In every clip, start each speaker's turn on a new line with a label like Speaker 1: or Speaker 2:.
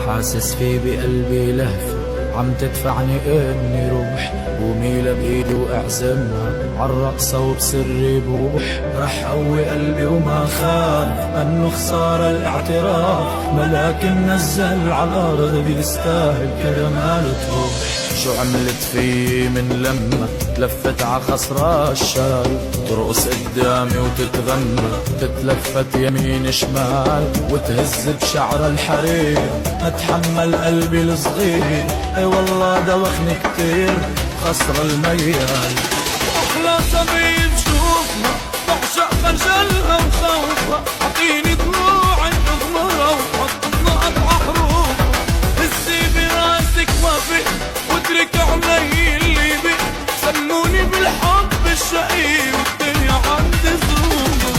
Speaker 1: حاسس في بقلبي لهفة عم تدفعني اني روح، وميلة بايدي واعزمها عالرقصة وبسري بروح. رح قوي قلبي وما خاف انه خسارة الاعتراف، ملاكن نزل عالارض بيستاهل كرمال تروح. شو عملت في من لما لفت عخصرا الشال، ترقص قدامي وتتغمى تتلفت يمين شمال، وتهز بشعر الحرير اتحمل قلبي الصغير. اي والله دوخني كتير خسر الميال.
Speaker 2: احلى صبي بشوفها بعشق خجلها وخوفها، اعطيني ضلوعي اغمرها وحط النقط عحروفها. هزي براسك وافق واترك علي اللي بي، سموني بالحب الشقي والدنيا عندي ظروفها.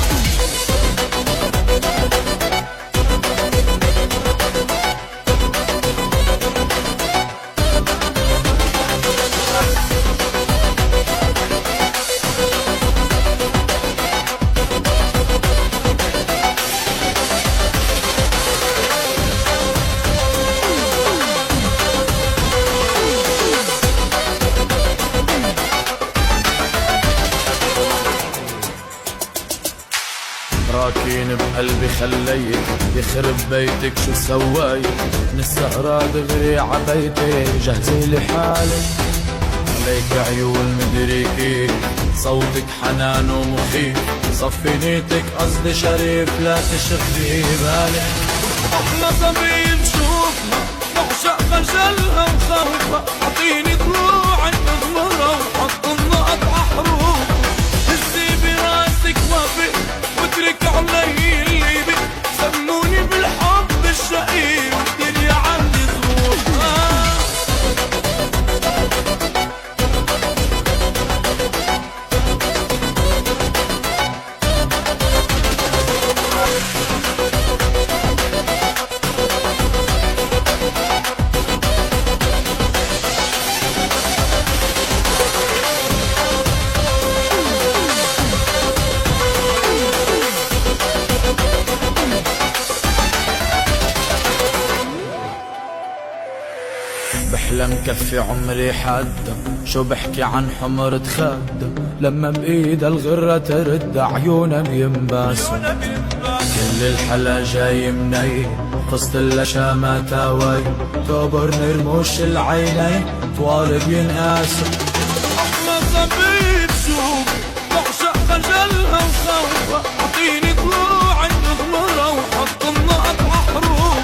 Speaker 1: راكين بقلبي خليت يخرب بيتك شو سوايت، من السهرة دغري عبيتي جهزي لي حالي. عليك عيون مدري كيف صوتك حنان ومخيف، صفي نيتك قصدي شريف لا تشغلي بالي.
Speaker 2: احلى صبي بشوفها بعشق خجلها وخوفها، اعطيني ضلوعي اغمرها وحط النقط عحروفها. هزي براسك وافق واترك علي اللي بي، سموني بالحب الشقي والدنيا عندي ظروفها.
Speaker 1: بحلم كفي عمري حدا، شو بحكي عن حمرة خدة لما بإيدها الغرة ترد عيونها بينباسوا. كل الحلا جاي مني قصة اللشامات هواي، تقبرني رموش العينين طوال بينقاسوا.
Speaker 2: احلى صبي بشوف بعشق خجلها وخوفها، اعطيني ضلوعي اغمرها وحط النقط عحروفها.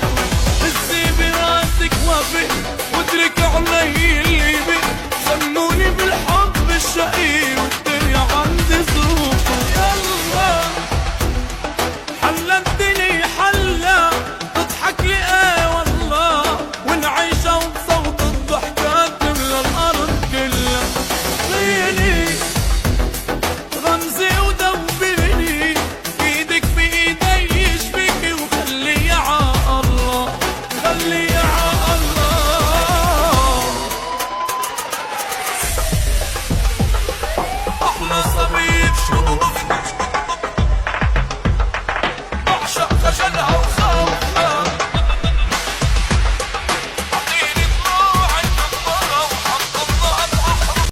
Speaker 2: هزي براسك وافق واترك علي اللي بي، سموني بالحب الشقي والدنيا عندي ظروفها. يلا حلتني حلا تضحك لي ايه والله، ونعيشها وبصوت الضحكات تملى الارض كلها. خليني غمزي ودوبيني ايدك في ايدي يشفيكي، وخلي ع الله خلي ع الله. احلى صبي بشوف